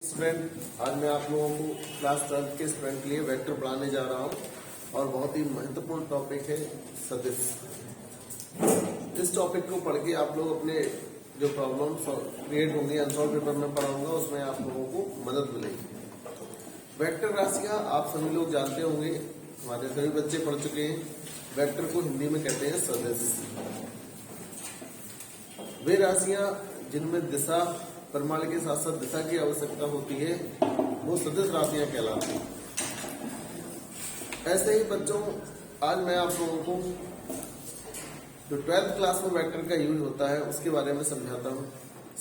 Student, आज मैं आप लोगों को क्लास 12 के स्टूडेंट के लिए वेक्टर पढ़ाने जा रहा हूं और बहुत ही महत्वपूर्ण टॉपिक है सदिश। इस टॉपिक को पढ़ के आप लोग अपने जो प्रॉब्लम क्रिएट होंगे अनसॉल्व पेपर में पढ़ाऊंगा उसमें आप लोगों को मदद मिलेगी। वेक्टर राशियां आप सभी लोग जानते होंगे, हमारे सभी बच्चे पढ़ चुके हैं। वेक्टर को हिंदी में कहते हैं सदिश। वे राशियां जिनमें दिशा परिमाण के साथ साथ दिशा की आवश्यकता होती है वो सदिश राशियां कहलाती हैं। ऐसे ही बच्चों, आज मैं आप लोगों को जो 12th क्लास में वेक्टर का यूज होता है उसके बारे में समझाता हूँ।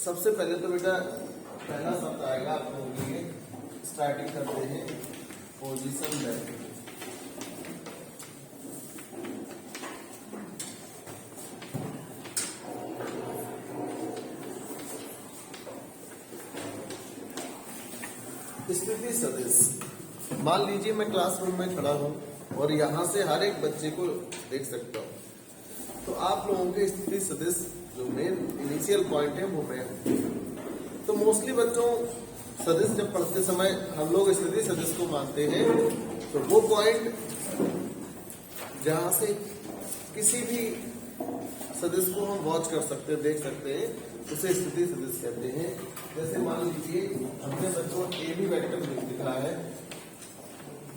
सबसे पहले तो बेटा पहला शब्द आएगा आप लोगों के लिए, स्टार्टिंग करते हैं पोजीशन वेक्टर। स्थिति सदिश। मान लीजिए मैं क्लासरूम में खड़ा हूं और यहां से हर एक बच्चे को देख सकता हूं, तो आप लोगों के स्थिति सदिश जो मेन इनिशियल पॉइंट है वो मैं हूं। तो मोस्टली बच्चों सदिश जब पढ़ते समय हम लोग स्थिति सदिश को मानते हैं, तो वो पॉइंट जहां से किसी भी सदिश को हम वॉच कर सकते हैं, देख सकते हैं, उसे स्थिति सदिश कहते हैं। जैसे मान लीजिए हमने बच्चों ए बी वेक्टर लिखा है,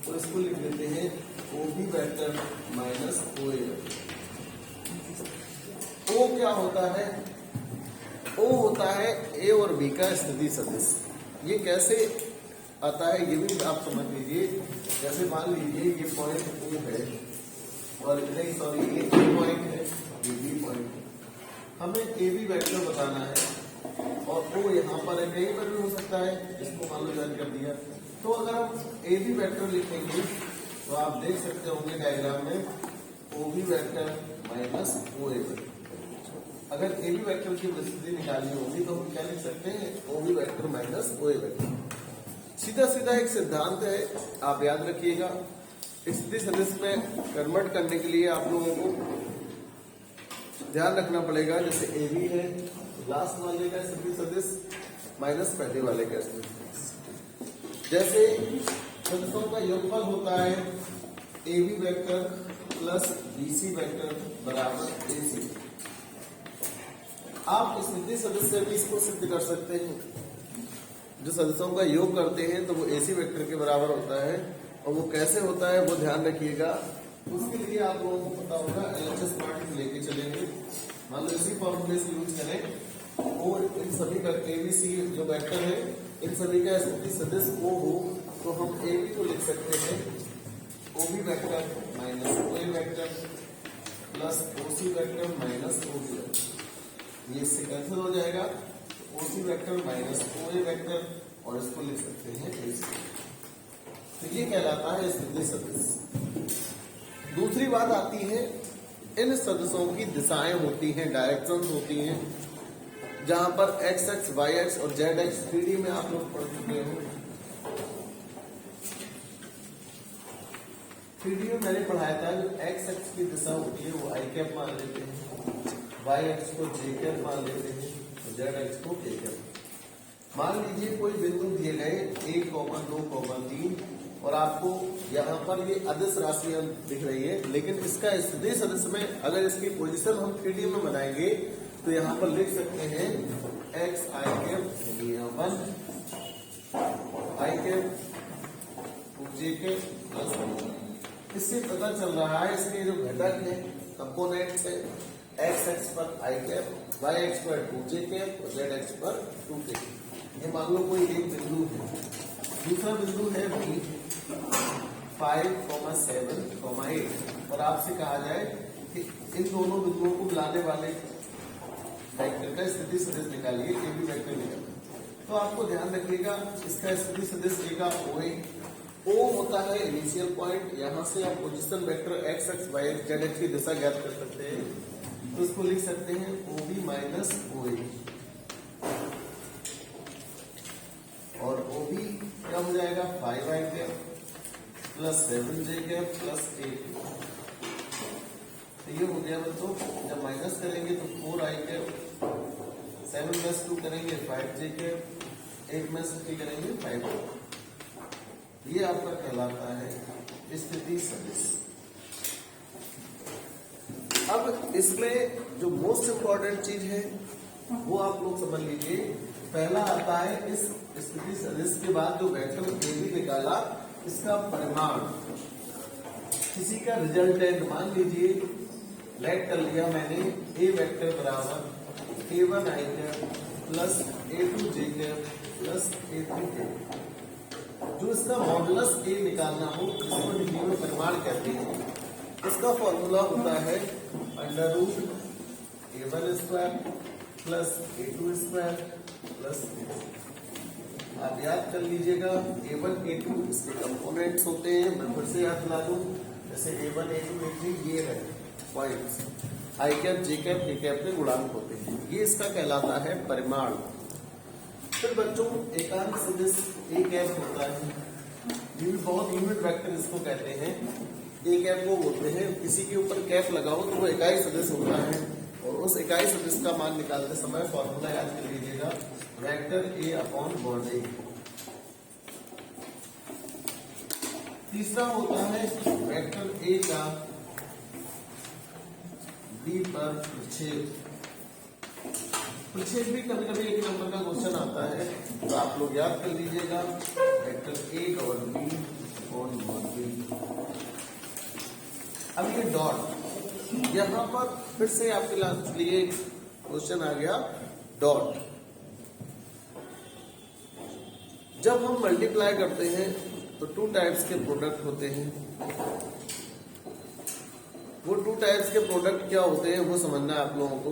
तो इसको लिख लेते हैं O B vector minus O A vector. ओ क्या होता है? ओ होता है ए और बी का स्थिति सदिश। ये कैसे आता है ये भी आप समझ लीजिए। जैसे मान लीजिए ये पॉइंट ओ है और नहीं सॉरी ये ए पॉइंट है, ये बी पॉइंट है। हमें ए बी वेक्टर बताना है और वो यहाँ पर है, कहीं पर भी हो सकता है, इसको मान लो ज्वाइन कर दिया। तो अगर हम ए बी वेक्टर लिखेंगे तो आप देख सकते होंगे डायग्राम में ओ B vector minus O A vector. अगर ए बी वेक्टर की स्थिति निकालनी होगी तो हम क्या लिख सकते हैं? O B vector minus O A vector. सीधा सीधा एक सिद्धांत है, आप याद रखिएगा। स्थिति सदिश में कन्वर्ट करने के लिए आप लोगों को ध्यान रखना पड़ेगा। जैसे ए बी है, लास्ट वाले का स्थिति सदिश माइनस पहले वाले का स्थिति सदिश। जैसे सदिशों का योगफल होता है A B vector plus B C vector बराबर ए सी। आप स्थिति सदिश से भी इसको सिद्ध कर सकते हैं। जो सदिशों का योग करते हैं तो वो ए सी वेक्टर के बराबर होता है, और वो कैसे होता है वो ध्यान रखिएगा। उसके लिए आप लोगों को पता होगा, एलएचएस पार्ट लेके चलेंगे। मान लो इसी फॉर्मूले से यूज करें और इन सभी का एबीसी जो वेक्टर है इन सभी का स्थिति सदिश ओ हो, तो हम ए बी को लिख सकते हैं O B vector minus O A vector plus O C vector minus O B vector. ये इससे कैंसिल हो जाएगा, O C vector minus O A vector, और इसको लिख सकते हैं ए सी। तो ये कहलाता है स्थिति सदिश। दूसरी बात आती है, इन सदिशों की दिशाएं होती हैं, डायरेक्शंस होती हैं, जहां पर एक्स एक्स वाई एक्स और जेड एक्स 3D में आप लोग पढ़ चुके हो। 3D में मैंने पढ़ाया था, जो एक्स एक्स की दिशा होती है वो आई कैप मान लेते हैं, वाई एक्स को जे कैप मान लेते हैं, जेड एक्स को के कैप। मान लीजिए कोई बिंदु दिए गए 1, 2, 3 और आपको यहाँ पर ये अदिश राशियां दिख रही है, लेकिन इसका स्थिति सदिश में अगर इसकी पोजीशन हम 3D में बनाएंगे तो यहाँ पर लिख सकते हैं एक्स आई कैप 1 आई कैप 2 जे कैप प्लस 1। इससे पता चल रहा है इसके जो घटक है, कंपोनेंट्स है, एक्स एक्स पर आई कैप, वाई एक्स पर 2 जे कैप और जेड एक्स पर 2 के कैप। ये मान लो कोई एक बिंदु है। दूसरा बिंदु है बी 5, 7, 8 और आपसे कहा जाए कि इन दोनों बिंदुओं को मिलाने वाले वेक्टर का स्थिति सदिश निकालिए, ए बी वेक्टर निकालिए। तो आपको ध्यान रखिएगा इसका स्थिति सदिश ए का ओ ए। ओ होता है इनिशियल पॉइंट, यहां से आप position vector X X Y X Z X की दिशा ज्ञात कर सकते हैं। तो इसको लिख सकते हैं ओ बी माइनस ओ ए, और ओ बी क्या हो जाएगा 5 आई कैप प्लस 7 जे कैप प्लस 8। तो ये हो गया बच्चों, जब माइनस करेंगे तो 4 आई कैप, 7 प्लस 2 करेंगे 5 जे कैप, एक में से करेंगे 5। ये आपका कहलाता है स्थिति सदिश। अब इसमें जो मोस्ट इंपॉर्टेंट चीज है वो आप लोग समझ लीजिए। पहला आता है इस स्थिति सदिश के बाद जो वेक्टर ए बी निकाला इसका परिमाण, किसी का रिजल्टेंट मान लीजिए लेट कर लिया मैंने ए वेक्टर बराबर A1 i cap plus A2 j cap plus A3 k। जो इसका मॉडुलस ए निकालना हो जिसको हिंदी में परिमाण कहते हैं, इसका फॉर्मूला होता है under root A1 square plus A2 square plus A3। आप याद कर लीजिएगा A1 A2 इसके कंपोनेंट्स होते हैं। मैं फिर से याद दिला दूं, जैसे A1 A2 A3 ये है पॉइंट्स, आई कैप जे कैप के कैप के गुणांक होते हैं। ये इसका कहलाता है परिमाण। फिर बच्चों एकांक सदिश ए कैप होता है, ये भी बहुत यूनिट वेक्टर इसको कहते हैं। ए कैप को बोलते हैं, किसी के ऊपर कैप लगाओ तो वो इकाई सदिश होता है और उस इकाई सदिश का मान निकालते समय फॉर्मूला याद कर लीजिएगा वेक्टर ए अपॉन मॉड ए। तीसरा होता है वेक्टर ए का बी पर प्रक्षेप। प्रक्षेप भी कभी कभी एक नंबर का क्वेश्चन आता है, तो आप लोग याद कर लीजिएगा वेक्टर ए और बी अपॉन मॉड बी। अब ये डॉट, यहां पर फिर से आपके लिए क्वेश्चन आ गया डॉट। जब हम मल्टीप्लाई करते हैं तो 2 टाइप्स के प्रोडक्ट होते हैं। वो 2 टाइप्स के प्रोडक्ट क्या होते हैं वो समझना है आप लोगों को।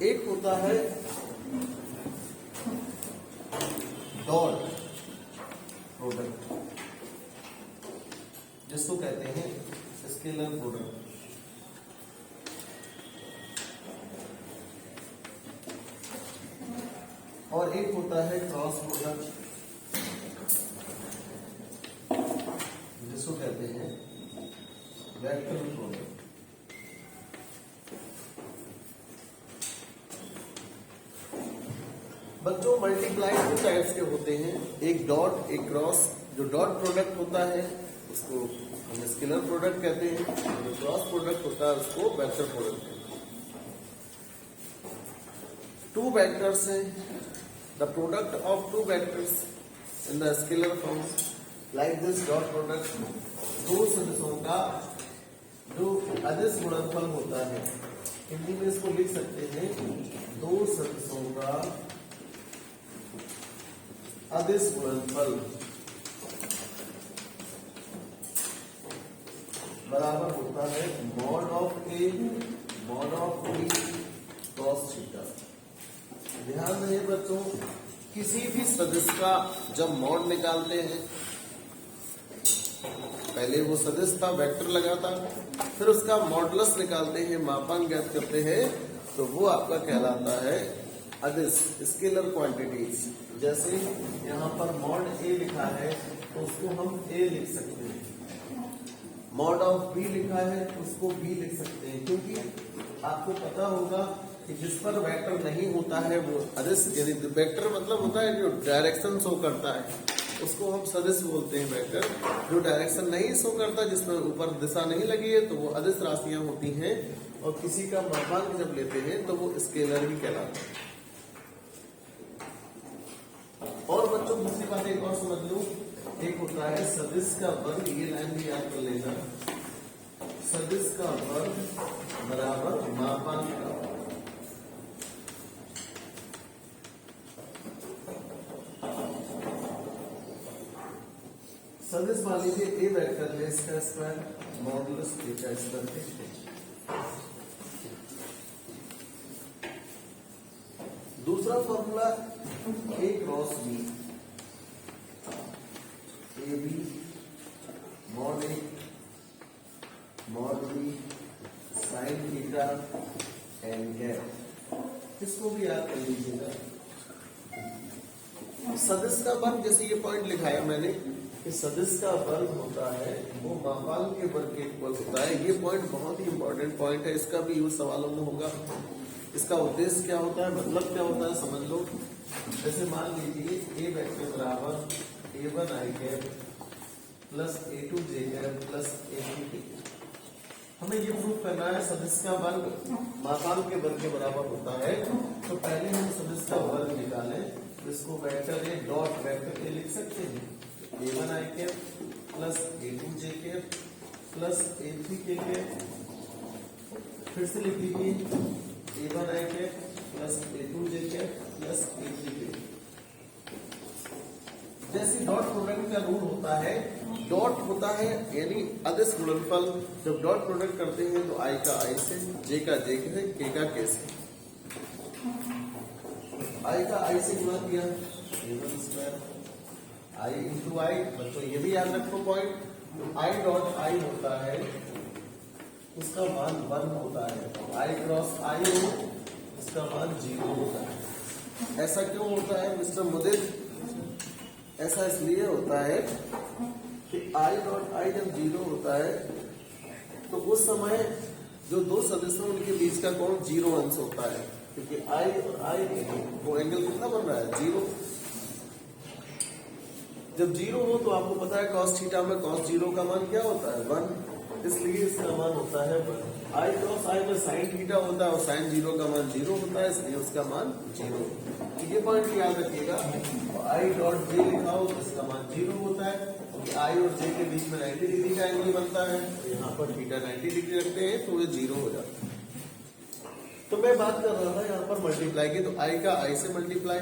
एक होता है डॉट प्रोडक्ट, जिसको कहते हैं स्केलर प्रोडक्ट। और एक होता है क्रॉस प्रोडक्ट, जिसको कहते हैं वेक्टर प्रोडक्ट। बच्चों मल्टीप्लाई 2 टाइप्स के होते हैं, एक डॉट एक क्रॉस। जो डॉट प्रोडक्ट होता है उसको हम स्केलर प्रोडक्ट कहते हैं, जो क्रॉस प्रोडक्ट होता है उसको वेक्टर प्रोडक्ट कहते हैं। 2 वेक्टर्स हैं, the product of 2 vectors in the scalar form like this dot product. 2 सदिशों का जो अदिश गुणनफल होता है, हिंदी में इसको लिख सकते हैं 2 सदिशों का अदिश गुणनफल बराबर होता है mod of A mod of B cos theta. ध्यान रहे बच्चों, किसी भी सदिश का जब मॉड निकालते हैं, पहले वो सदिश था वेक्टर लगा था, फिर उसका मॉडुलस निकालते हैं, मापांक ज्ञात करते हैं, तो वो आपका कहलाता है अदिश स्केलर क्वांटिटीज। जैसे यहाँ पर मॉड ए लिखा है तो उसको हम ए लिख सकते हैं, मॉड ऑफ बी लिखा है तो उसको बी लिख सकते हैं, क्योंकि आपको पता होगा कि जिस पर वेक्टर नहीं होता है वो अदिश, यानी वेक्टर मतलब होता है जो डायरेक्शन शो करता है उसको हम सदिश बोलते हैं वेक्टर। जो डायरेक्शन नहीं शो करता, जिसमें ऊपर दिशा नहीं लगी है, तो वो अदिश राशियां होती हैं। और किसी का मापांक जब लेते हैं तो वो स्केलर ही कहलाता है। और बच्चों दूसरी बात एक और समझ लो, एक होता है सदिश का वर्ग, ये लाइन भी याद कर लेना, सदिश का वर्ग बराबर मापांक का वर्ग। सदिश मान लीजिए ए वेक्टर है, इसका स्क्वायर मॉडुलस थीटा स्क्वायर। दूसरा formula A cross B, A B mod A mod B sine theta N cap. इसको भी याद कर लीजिएगा। सदिश का वर्ग, जैसे ये पॉइंट लिखाया मैंने कि सदिश का वर्ग होता है वो मापांक के वर्ग के इक्वल होता है। ये पॉइंट बहुत ही इंपॉर्टेंट पॉइंट है, इसका भी यूज सवालों में होगा। इसका उद्देश्य क्या होता है, मतलब क्या होता है समझ लो। जैसे मान लीजिए ए वेक्टर बराबर a1 i cap plus a2 j cap plus a3 k। हमें ये प्रूव करना है सदिश का वर्ग मापांक के वर्ग के बराबर होता है। तो पहले हम सदिश का वर्ग निकालें, तो इसको vector A dot vector A लिख सकते हैं। a1 i cap plus a2 j cap plus a3 k cap. फिर से लिख लीजिए a1 i cap plus a2 j cap plus a3 k। जैसे डॉट प्रोडक्ट का रूल होता है, डॉट होता है यानी अदिश गुणनफल। जब डॉट प्रोडक्ट करते हैं तो i का i से, j का j से, k का k से। i का i से गुणा किया a1 square i into i। बच्चों ये भी याद रखो पॉइंट, i डॉट i होता है उसका मान 1 होता है, i क्रॉस i हो उसका मान 0 होता है। ऐसा क्यों होता है मिस्टर मुदित? ऐसा इसलिए होता है कि i डॉट i जब 0 होता है तो उस समय जो दो सदस्य हैं उनके बीच का कोण 0 अंश होता है, क्योंकि i और i वो एंगल कितना बन रहा है 0। जब 0 हो तो आपको पता है cos थीटा में cos 0 का मान क्या होता है 1, इसलिए इसका मान होता है 1। i क्रॉस i में sin थीटा होता है और sin 0 का मान 0 होता है, इसलिए उसका मान 0। ये पॉइंट याद रखिएगा। i डॉट j लिखा हो तो इसका मान 0 होता है, क्योंकि i और j के बीच में 90 डिग्री का एंगल बनता है। यहाँ पर थीटा 90 डिग्री रखते हैं तो ये 0 हो जाता है। तो मैं बात कर रहा था यहाँ पर मल्टीप्लाई की, तो i का i से मल्टीप्लाई,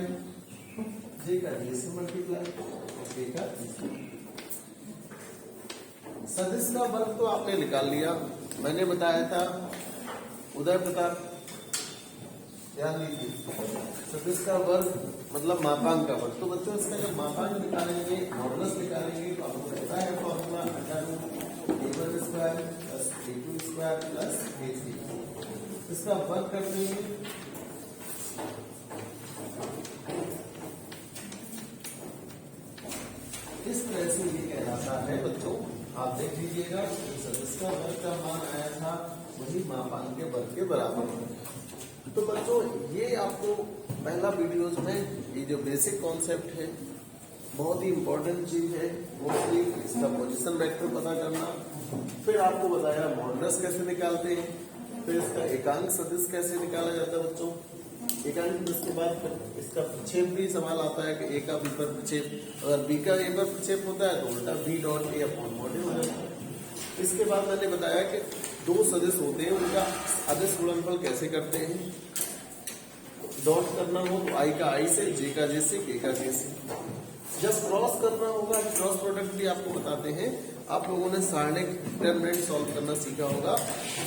j का j से मल्टीप्लाई, k का k से। सदिश का वर्ग तो आपने निकाल लिया, मैंने बताया था उदय प्रताप, ध्यान लीजिए। सदिश का वर्ग मतलब मापांक का वर्ग। तो बच्चों इसका जब मापांक निकालेंगे, मॉडुलस निकालेंगे, तो आपको पता है formula a1 square plus a2 square plus a3। इसका वर्ग करते हैं इस तरह से, ये कहलाता है बच्चों, आप देख लीजिएगा सदिश का वर्ग का मान आया था वही मापांक के वर्ग के बराबर है। तो बच्चों ये आपको पहला वीडियोज में ये जो बेसिक कॉन्सेप्ट है बहुत ही इंपॉर्टेंट चीज है, मोस्टली इसका पोजीशन वेक्टर पता करना। फिर आपको बताया मॉडुलस कैसे निकालते हैं, फिर इसका एकांक सदिश कैसे निकाला जाता है बच्चों। एकांक इसके बाद इसका प्रक्षेप भी सवाल आता है कि ए का बी पर प्रक्षेप, अगर बी का ए पर प्रक्षेप होता है तो उल्टा B dot A upon mod A हो जाता है। इसके बाद मैंने बताया कि दो सदिश होते हैं उनका अदिश गुणनफल कैसे करते हैं। डॉट करना हो तो i का i से, j का j से, k का k से। जब क्रॉस करना होगा, क्रॉस प्रोडक्ट भी आपको बताते हैं। आप लोगों ने सारणिक डिटरमिनेंट सॉल्व करना सीखा होगा।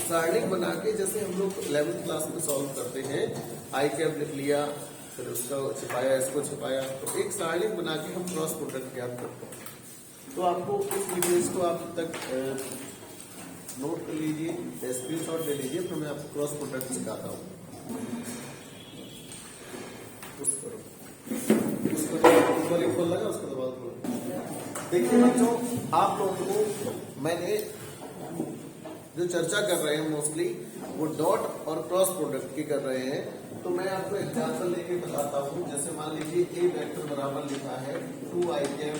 सारणिक बना के जैसे हम लोग 11th क्लास में सॉल्व करते हैं, i कैप लिख लिया, फिर उसका छिपाया, इसको छिपाया, तो एक सारणिक बना के हम क्रॉस प्रोडक्ट ज्ञात करते हैं। तो आपको इस वीडियोज को आप तक नोट कर लीजिए, स्क्रीनशॉट ले लीजिए, फिर मैं आपको क्रॉस प्रोडक्ट सिखाता हूँ। उसको खोल लगा, उसको दबा दो। देखिए बच्चों, आप लोगों को मैंने जो चर्चा कर रहे हैं मोस्टली वो डॉट और क्रॉस प्रोडक्ट की कर रहे हैं। तो मैं आपको एग्जांपल लेके बताता हूँ। जैसे मान लीजिए ए वेक्टर बराबर लिखा है 2i cap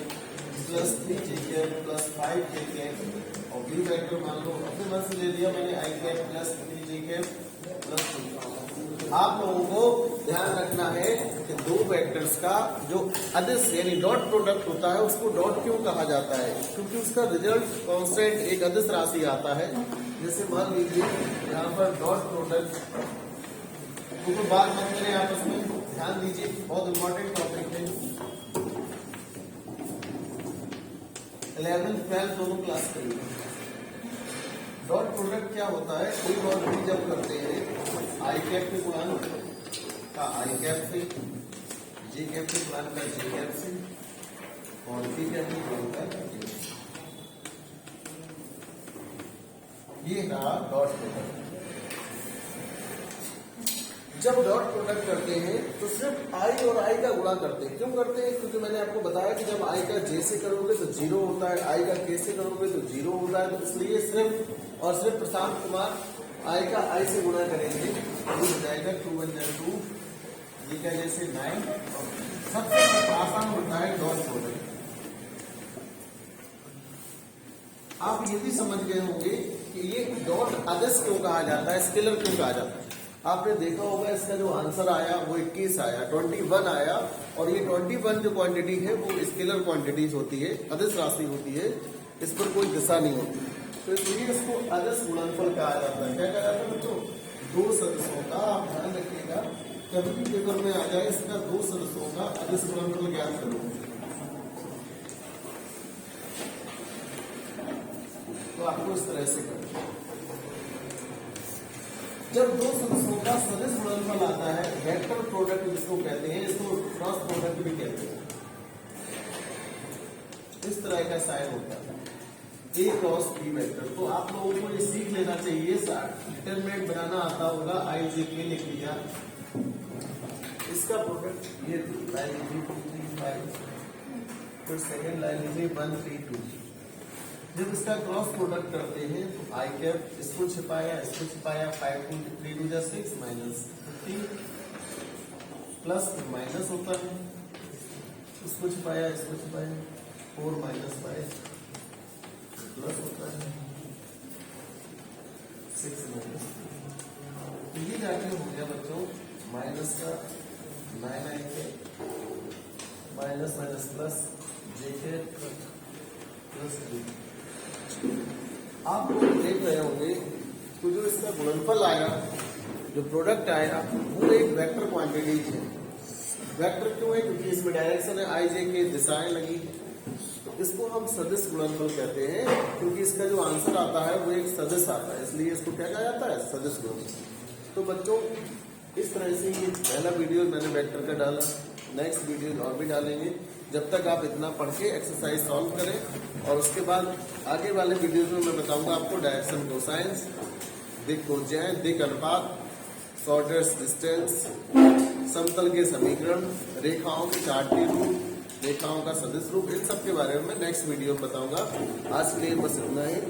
plus 3j cap plus 5k cap, और बी वेक्टर मान लो अपने मन से ले लिया मैंने i cap plus 3j cap plus 2। आप लोगों को ध्यान रखना है कि दो वेक्टर्स का जो अदिश यानी डॉट प्रोडक्ट होता है उसको डॉट क्यों कहा जाता है, क्योंकि उसका रिजल्ट कांस्टेंट एक अदिश राशि आता है। जैसे मान लीजिए यहाँ पर डॉट प्रोडक्ट, तो बात मत करें आपस में, ध्यान दीजिए, बहुत इंपॉर्टेंट टॉपिक है। 11th 12th दोनों क्लास करिए। डॉट प्रोडक्ट क्या होता है, ए और बी जब करते हैं आई कैप के गुणांक का आई कैप से, जे कैप के गुणांक का जे कैप से, और बी कैप के गुणांक का जे। ये रहा डॉट प्रोडक्ट। जब डॉट प्रोडक्ट करते हैं तो सिर्फ आई और आई का गुणा करते हैं। क्यों करते हैं? क्योंकि मैंने आपको बताया कि जब आई का जे से करोगे तो 0 होता है, आई का के से करोगे तो 0 होता है। तो इसलिए सिर्फ और सिर्फ प्रशांत कुमार आई का आई से गुणा करेंगे, तो हो जाएगा 2 1 2, ये क्या जैसे 9, सबसे आसान होता है डॉट प्रोडक्ट। आप ये भी समझ गए होंगे कि ये डॉट अदर्स क्यों कहा जाता है, स्केलर क्यों कहा जाता है। आपने देखा होगा इसका जो आंसर आया वो 21 आया, 21 आया, और ये 21 जो क्वांटिटी है वो स्केलर क्वांटिटीज होती है, अदर्स राशि होती है, इस पर कोई दिशा नहीं होती, तो इसलिए इसको अदर्स गुणनफल कहा जाता है। क्या कहा जाता है बच्चों? दो सदस्यों का, आप ध्यान रखिएगा कभी भी पेपर में आ जाए इसका दो सदस्यों का अदर्स गुणनफल ज्ञात करो, तो आपको इस तरह से करना। जब दो सदस्यों का सदिश गुणनफल आता है, वेक्टर प्रोडक्ट जिसको कहते हैं, इसको क्रॉस प्रोडक्ट भी कहते हैं, इस तरह का साइन होता है ए क्रॉस बी वेक्टर। तो आप लोगों को ये सीख लेना चाहिए, डिटरमिनेंट बनाना आता होगा, आई जे के लिख लिया, इसका प्रोडक्ट ये लाइन लीजिए 2 3 5, फिर सेकेंड लाइन लीजिए 1 3 2। जब इसका क्रॉस प्रोडक्ट करते हैं तो आई कैप, इसको छिपाया 5 2 3 2 जा 6 माइनस 15 प्लस माइनस होता है, इसको छिपाया 4 माइनस 5 प्लस होता है 6 माइनस, तो ये जाके हो गया बच्चों माइनस का 9 आएंगे, माइनस माइनस प्लस जे के प्लस 3। आप लोग देख रहे होंगे तो जो इसका गुणनफल आया, जो प्रोडक्ट आया, वो एक वेक्टर क्वांटिटी है। वेक्टर क्यों है? क्योंकि इसमें डायरेक्शन है, आई जे के दिशाएं लगी, तो इसको हम सदिश गुणनफल कहते हैं, क्योंकि इसका जो आंसर आता है वो एक सदिश आता है, इसलिए इसको क्या कहा जाता है? सदिश गुणनफल। तो बच्चों इस तरह से ये पहला वीडियो मैंने वेक्टर का डाला, नेक्स्ट वीडियो और भी डालेंगे, जब तक आप इतना पढ़ के एक्सरसाइज सॉल्व करें, और उसके बाद आगे वाले वीडियोज में मैं बताऊंगा आपको डायरेक्शन कोसाइंस, दिक कोज्याएं, दिक अनुपात, शॉर्टेस्ट डिस्टेंस, समतल के समीकरण, रेखाओं के चार्टीय रूप, रेखाओं का सदिश रूप, इन सब के बारे में नेक्स्ट वीडियो में बताऊंगा। आज के लिए बस इतना ही।